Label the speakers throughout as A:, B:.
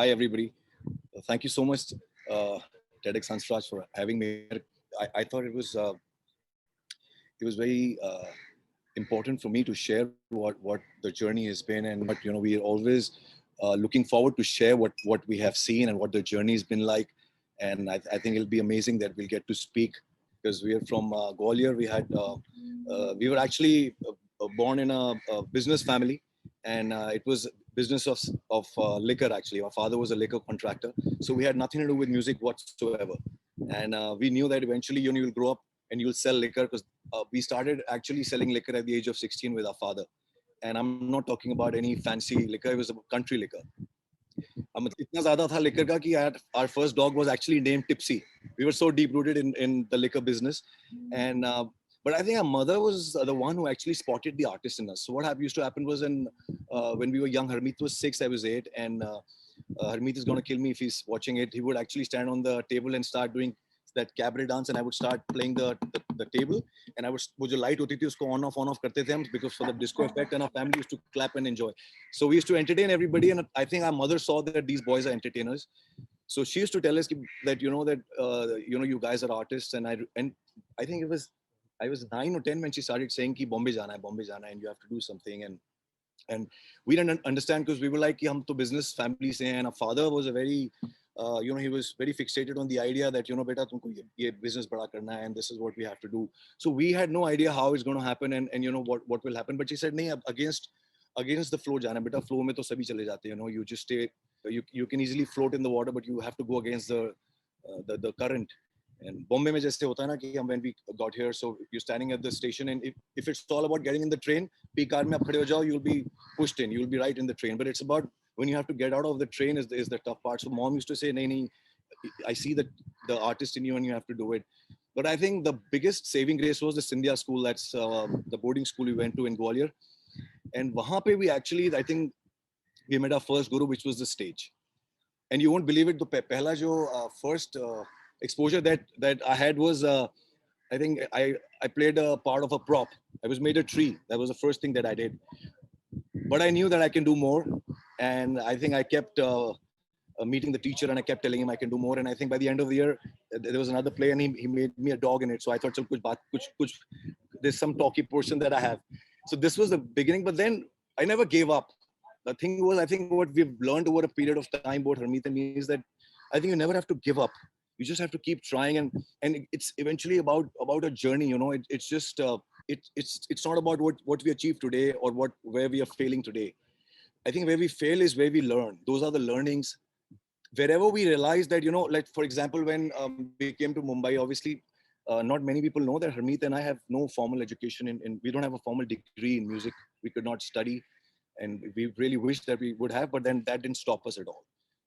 A: Hi, everybody. Thank you so much, uh, TEDxHansraj, for having me here. I thought it was very important for me to share what the journey has been, and but we are always looking forward to share what we have seen and what the journey has been like. And I think it'll be amazing that we'll get to speak because we are from Gwalior. We were actually born in a business family, and it was business of liquor. Actually, our father was a liquor contractor, so we had nothing to do with music whatsoever. And we knew that eventually you'll grow up and you'll sell liquor because we started actually selling liquor at the age of 16 with our father. And I'm not talking about any fancy liquor. It was a country liquor. मतलब इतना ज्यादा था liquor का कि our first dog was actually named Tipsy. We were so deep rooted in the liquor business. And but I think our mother was the one who actually spotted the artist in us. So what used to happen was when we were young, Harmeet was 6, I was 8, and Harmeet is going to kill me if he's watching it. He would actually stand on the table and start doing that cabaret dance, and I would start playing the table, and I would वो जो light होती थी उसको on off करते थे हम because for the disco effect, and our family used to clap and enjoy. So we used to entertain everybody, and I think our mother saw that these boys are entertainers. So she used to tell us that you guys are artists, and I think I was 9 or 10 when she started saying कि Bombay जाना है, and you have to do something. And we didn't understand because we were like कि हम तो business family से हैं, and our father was a very he was very fixated on the idea that beta तुमको ये business बड़ा करना है, and this is what we have to do. So we had no idea how it's going to happen, and what will happen. But she said नहीं, against the flow जाना है बेटा, flow में तो सभी चले जाते हैं, you just stay, you can easily float in the water, but you have to go against the current. And Bombay में जैसे होता है ना कि when we got here, so you're standing at the station, and if it's all about getting in the train, P car में आप खड़े हो जाओ, you'll be pushed in, you'll be right in the train. But it's about when you have to get out of the train is the tough part. So mom used to say, nahi, I see the artist in you and you have to do it. But I think the biggest saving grace was the Sindhya school. That's the boarding school we went to in Gwalior. And wahan pe we actually, I think we met our first guru, which was the stage. And you won't believe it, the pehla jo first exposure that I had was, I think I played a part of a prop. I was made a tree. That was the first thing that I did. But I knew that I can do more. And I think I kept meeting the teacher, and I kept telling him I can do more. And I think by the end of the year, there was another play, and he made me a dog in it. So I thought, there's some talky portion that I have. So this was the beginning. But then I never gave up. The thing was, I think what we've learned over a period of time, both Harmeet and me, is that I think you never have to give up. You just have to keep trying, and it's eventually about a journey. It's just it's not about what we achieve today or where we are failing today. I think where we fail is where we learn. Those are the learnings. Wherever we realize that, like for example, when we came to Mumbai, obviously, not many people know that Harmeet and I have no formal education we don't have a formal degree in music. We could not study, and we really wish that we would have, but then that didn't stop us at all.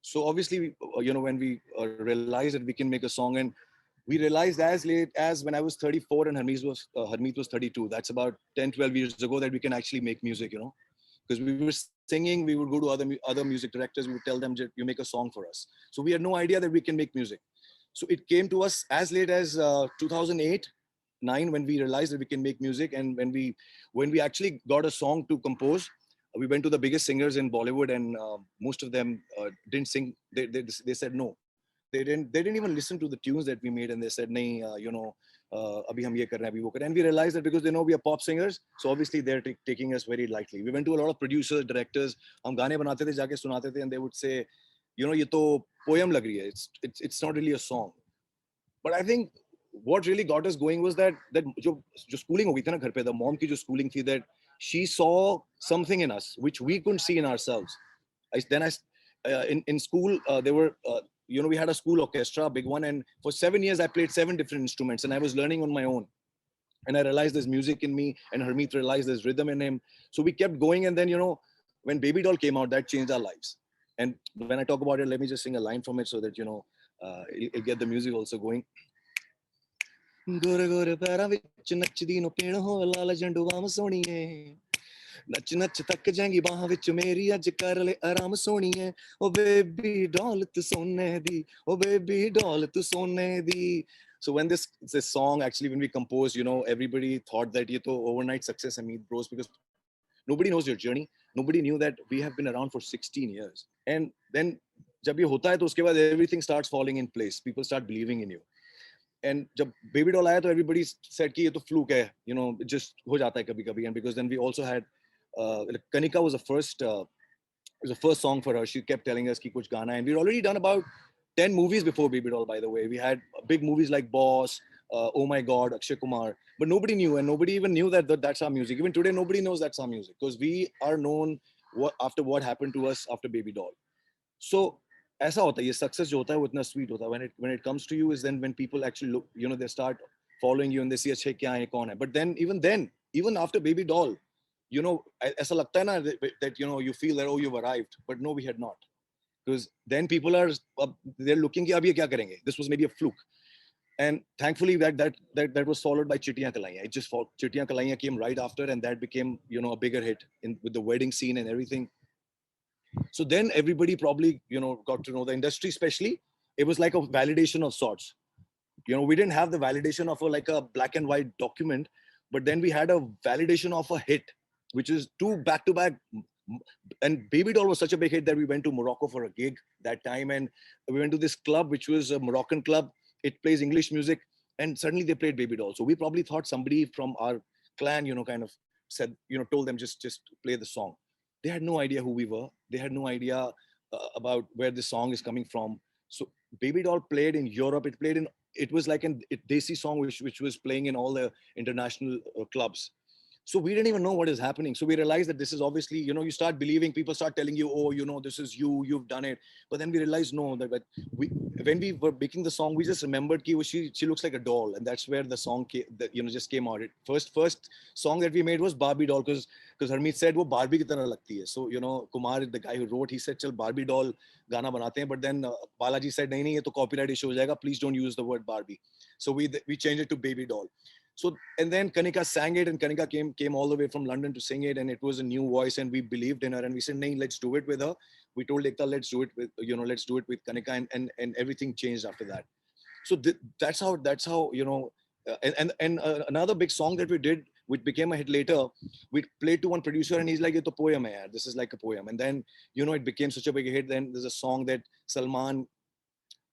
A: So obviously, when we realized that we can make a song, and we realized as late as when I was 34 and Harmeet was 32. That's about 10, 12 years ago that we can actually make music, because we were singing, we would go to other music directors, we would tell them, you make a song for us. So we had no idea that we can make music. So it came to us as late as 2008, 9, when we realized that we can make music. And when we actually got a song to compose, we went to the biggest singers in Bollywood, and most of them didn't sing. They said no. They didn't even listen to the tunes that we made, and they said, nahi, abhi hum ye kar rahe hain, abhi wo kar rahe hain. And we realized that because they know we are pop singers, so obviously they're taking us very lightly. We went to a lot of producers, directors. Hum gaane banate the, jaake sunate the, and they would say, ye to poem lag rahi hai. It's not really a song. But I think what really got us going was that jo schooling ho gayi thi na ghar pe, the mom ki jo schooling thi, that she saw something in us which we couldn't see in ourselves. In school, there were we had a school orchestra, a big one, and for 7 years I played 7 different instruments, and I was learning on my own. And I realized there's music in me, and Harmeet realized there's rhythm in him. So we kept going, and then when Baby Doll came out, that changed our lives. And when I talk about it, let me just sing a line from it so that it'll get the music also going. गोरे गोरे पैरां विच नचदी no पीण हो लाल झंडूआम सोहणीए नच नच तक जाएंगी बाहां विच मेरी अज कर ले आराम सोहणीए ओ baby doll तू सोने दी ओ बेबी डॉल तू सोने दी. So when this song actually, when we composed, everybody thought that ye to overnight success, Amit bros, because nobody knows your journey. Nobody knew that we have been around for 16 years. And then जब ये होता है तो उसके बाद everything starts falling in place. People start believing in you. And जब Baby Doll आया तो everybody said कि ये तो fluke है, you know, it just हो जाता है कभी-कभी. And because then we also had Kanika was the first song for her. She kept telling us कि कुछ गाना है. And we'd already done about 10 movies before Baby Doll, by the way. We had big movies like Boss, Oh My God, Akshay Kumar, but nobody knew, and nobody even knew that that's our music. Even today, nobody knows that's our music because we are known after what happened to us after Baby Doll. So ऐसा होता है, ये success जो होता है वो इतना sweet होता है. When it comes to you is then when people actually look, you know, they start following you and they see अच्छे क्या है कौन है. But then even after Baby Doll, you know, ऐसा लगता है ना that you know you feel that oh you've arrived, but no, we had not, because then people are they're looking कि अब ये क्या करेंगे. This was maybe a fluke. And thankfully that was followed by Chittiyan Kalaiyan. It just Chittiyan Kalaiyan came right after, and that became, you know, a bigger hit with the wedding scene and everything. So then everybody probably, you know, got to know the industry, especially. It was like a validation of sorts. You know, we didn't have the validation of like a black and white document, but then we had a validation of a hit, which is two back to back. And Baby Doll was such a big hit that we went to Morocco for a gig that time, and we went to this club, which was a Moroccan club. It plays English music, and suddenly they played Baby Doll. So we probably thought somebody from our clan, you know, kind of said, you know, told them just play the song. They had no idea who we were. They had no idea about where the song is coming from. So Baby Doll played in Europe. It was like an Desi song which was playing in all the international clubs. So we didn't even know what is happening. So we realized that this is obviously, you know, you start believing, people start telling you, oh, you know, this is you've done it. But then we realized, no, that when we were making the song, we just remembered that she looks like a doll. And that's where the song just came out. First song that we made was Barbie Doll, because Harmeet said, wo Barbie ki tarah lagti hai. So, you know, Kumar, the guy who wrote, he said, chal Barbie Doll gana banate hain. But then Balaji said, nahi, ye to copyright issue ho jayega. Please don't use the word Barbie. So we changed it to Baby Doll. So, and then Kanika sang it, and Kanika came all the way from London to sing it, and it was a new voice, and we believed in her, and we said, "Nahin, let's do it with her." We told Ekta, let's do it with Kanika, and everything changed after that. So that's how you know, and another big song that we did, which became a hit later, we played to one producer, and he's like, "Ye to poem hai yaar. This is like a poem." And then, you know, it became such a big hit. Then there's a song that Salman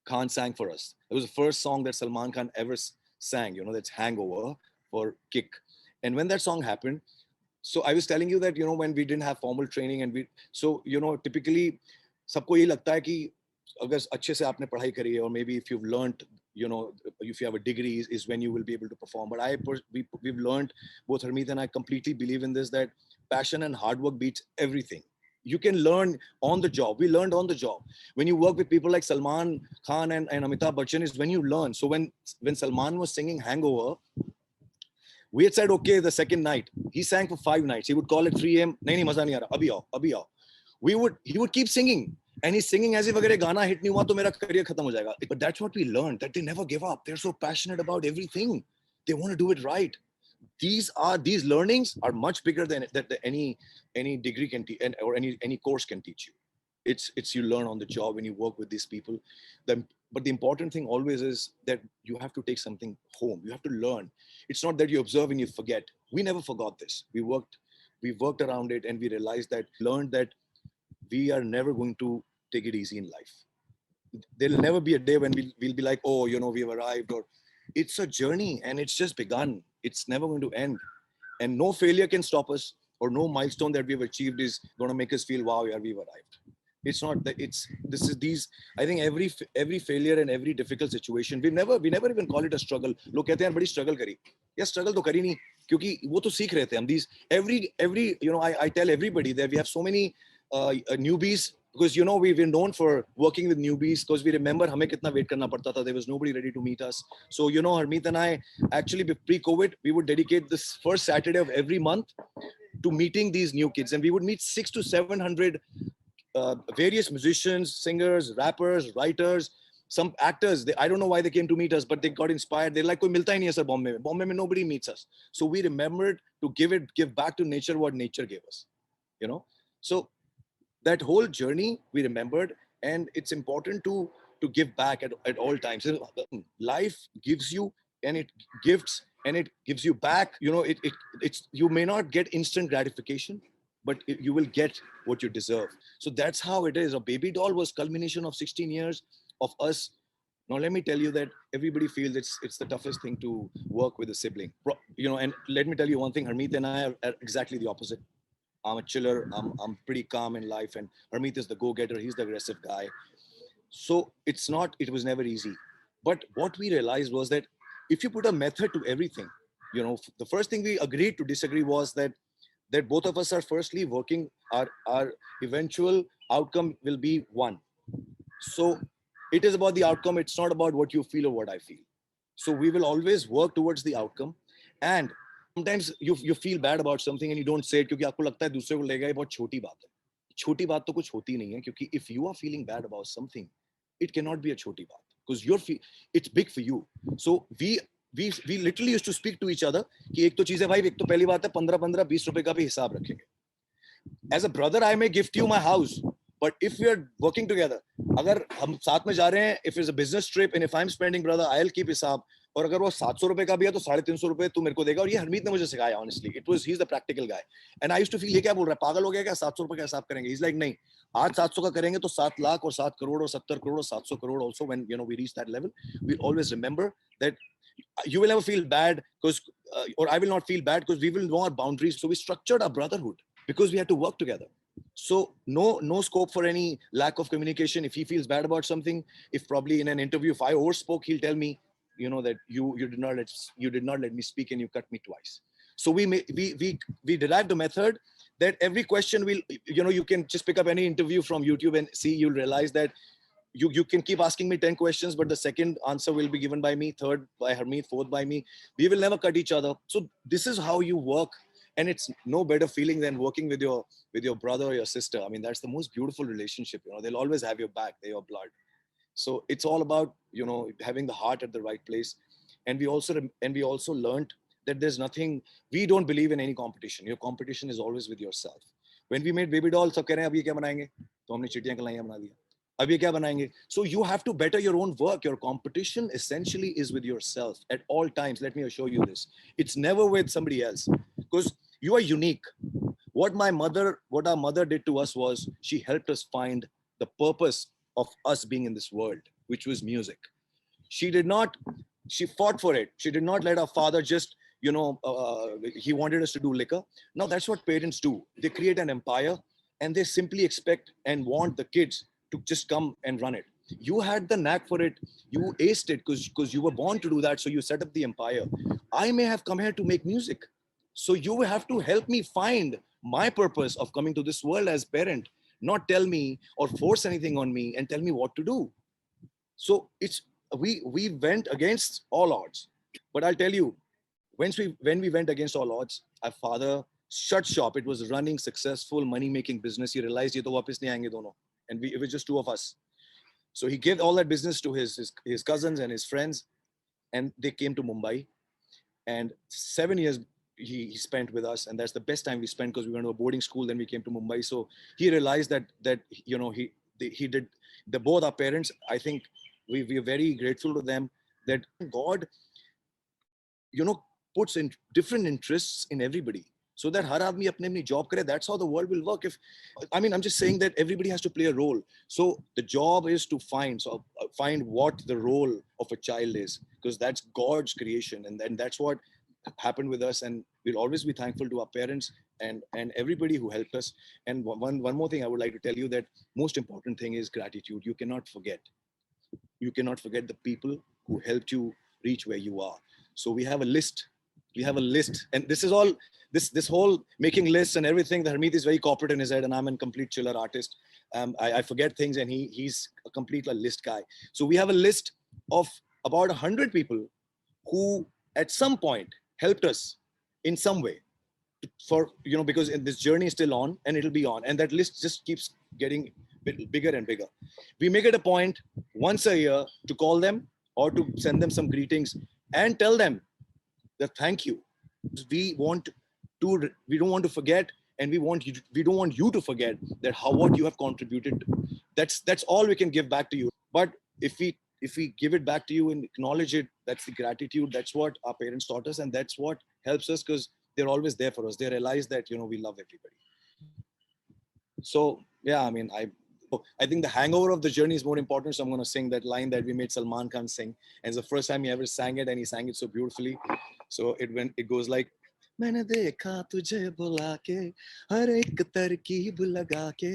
A: Khan sang for us. It was the first song that Salman Khan ever sang, you know, that's Hangover for Kick. And when that song happened, so I was telling you that, you know, when we didn't have formal training, and so, you know, typically सबको ये लगता है कि अगर अच्छे से आपने पढ़ाई करी है, or maybe if you've learned, you know, if you have a degree is when you will be able to perform. But we've learned, both Harmeet and I completely believe in this, that passion and hard work beats everything. You can learn on the job. We learned on the job. When you work with people like Salman Khan and Amitabh Bachchan is when you learn. So when Salman was singing Hangover, we had said, okay, the second night, he sang for 5 nights. He would call at 3 a.m. Nahi, maza nahi aa raha. Abhi aao. He would keep singing. And he's singing as if agar gana hit nahi hua to mera career khatam ho jayega. But that's what we learned, that they never give up. They're so passionate about everything. They want to do it right. These learnings are much bigger than that any degree can teach, or any course can teach you. It's you learn on the job when you work with these people. But the important thing always is that you have to take something home. You have to learn. It's not that you observe and you forget. We never forgot this. We worked around it, and we learned that we are never going to take it easy in life. There'll never be a day when we'll be like, oh, you know, we've arrived, or it's a journey and it's just begun. It's never going to end. And no failure can stop us, or no milestone that we've achieved is going to make us feel, wow, yeah, we've arrived. It's not that. I think every failure and every difficult situation, we never even call it a struggle. लोग कहते हैं बड़ी struggle करी. Yeah, struggle तो करी नहीं, क्योंकि वो तो सीख रहे थे हम. These every you know, I tell everybody that we have so many newbies, because, you know, we've been known for working with newbies, because we remember हमें कितना wait करना पड़ता था. There was nobody ready to meet us. So, you know, Harmeet and I, actually pre-COVID, we would dedicate this first Saturday of every month to meeting these new kids, and we would meet 600 to 700 various musicians, singers, rappers, writers, some actors. I don't know why they came to meet us, but they got inspired. They're like, "Koi milta hi nahi hai sir Bombay mein. Bombay mein nobody meets us." So we remembered to give back to nature what nature gave us, you know. So that whole journey we remembered, and it's important to give back at all times. Life gives you, and it gifts, and it gives you back. You know, it's you may not get instant gratification, but you will get what you deserve. So that's how it is. A baby doll was culmination of 16 years of us. Now let me tell you that everybody feels it's the toughest thing to work with a sibling. And let me tell you one thing, Harmeet and I are exactly the opposite. I'm a chiller. I'm pretty calm in life, and Harmeet is the go-getter. He's the aggressive guy. So it was never easy. But what we realized was that if you put a method to everything, the first thing we agreed to disagree was that both of us are firstly working, our eventual outcome will be one. So it is about the outcome. It's not about what you feel or what I feel. So we will always work towards the outcome. And sometimes you feel bad about something and you don't say it क्योंकि आपको लगता है दूसरे को लगेगा ये बहुत छोटी बात है. छोटी बात तो कुछ होती नहीं है क्योंकि if you are feeling bad about something, it cannot be a छोटी बात because it's big for you. So we literally used to speak to each other कि एक तो चीज है भाई, एक तो पहली बात है 15-15 ₹20 का भी हिसाब रखेंगे. As a brother, I may gift you my house, but if we are working together, अगर हम साथ में जा रहे हैं, if it's a business trip and if I'm spending, brother, I'll keep हिसाब. और अगर वो 700 रुपए का भी है तो 350 रुपए तू मेरे को देगा. और ये हरमीत ने मुझे सिखाया, honestly. He's the practical guy. And I used to feel ये क्या बोल रहा है, पागल हो गया क्या, 700 रुपए का हिसाब करेंगे. He's like नहीं, आज 700 का करेंगे तो 7 लाख और 7 करोड़ और 70 करोड़ और 700 crore. Also when we reach that level, we'll always remember that you will never feel bad because or I will not feel bad because we will know our boundaries. So we structured our brotherhood because we had to work together. So no scope for any lack of communication. If he feels bad about something, if probably in an interview if I overspoke, he'll tell me, that you did not let me speak and you cut me twice. So we derived a method that every question will, you can just pick up any interview from YouTube and see, you'll realize that you can keep asking me 10 questions, but the second answer will be given by me, third by Harmeet, fourth by me. We will never cut each other. So this is how you work. And it's no better feeling than working with your brother or your sister. I mean, that's the most beautiful relationship. They'll always have your back. They're your blood. So it's all about, having the heart at the right place. And we also learned that there's nothing, we don't believe in any competition. Your competition is always with yourself. When we made baby dolls, सब कह रहे हैं अब ये क्या बनाएंगे? तो हमने चिड़ियां कलाइयां बना दिया. अब ये क्या बनाएंगे? So you have to better your own work. Your competition essentially is with yourself at all times. Let me assure you this. It's never with somebody else because you are unique. What our mother did to us was she helped us find the purpose of us being in this world, which was music. She fought for it. She did not let our father just, he wanted us to do liquor. Now that's what parents do. They create an empire and they simply expect and want the kids to just come and run it. You had the knack for it. You aced it because you were born to do that. So you set up the empire. I may have come here to make music. So you have to help me find my purpose of coming to this world as parent, not tell me or force anything on me and tell me what to do. So we went against all odds. But I'll tell you, when we went against all odds, our father shut shop. It was running successful money-making business. He realized ye to वापस नहीं आएंगे दोनों. And it was just two of us. So he gave all that business to his cousins and his friends, and they came to Mumbai. And 7 years he spent with us, and that's the best time we spent because we went to a boarding school. Then we came to Mumbai. So he realized that he did both our parents. I think we are very grateful to them that God, puts in different interests in everybody. So that har aadmi apni job kare, that's how the world will work. I'm just saying that everybody has to play a role. So the job is to find what the role of a child is, because that's God's creation, and that's what happened with us. And we'll always be thankful to our parents and everybody who helped us. And one more thing I would like to tell you, that most important thing is gratitude. You cannot forget the people who helped you reach where you are. So we have a list, and this is all this whole making lists and everything. The Harmeet is very corporate in his head, and I'm a complete chiller artist. I forget things, and he's a complete list guy. So we have a list of about 100 people who at some point helped us in some way, because this journey is still on and it'll be on, and that list just keeps getting bigger and bigger. We make it a point once a year to call them or to send them some greetings and tell them that thank you. We don't want to forget, and we don't want you to forget that what you have contributed. That's all we can give back to you. But if we give it back to you and acknowledge it, that's the gratitude. That's what our parents taught us, and that's what helps us, because they're always there for us. They realize that we love everybody. So yeah, I mean, I think the hangover of the journey is more important. So I'm going to sing that line that we made Salman Khan sing, and it's the first time he ever sang it, and he sang it so beautifully. So it goes like, मैंने देखा तुझे बुला के हर एक तरकीब लगा के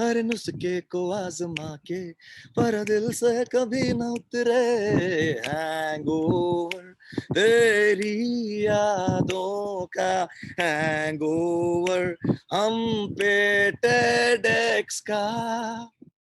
A: हर नुस्खे को आजमा के पर दिल से कभी न उतरे हैंगओवर तेरी यादों का हैंगओवर हम पे TEDx का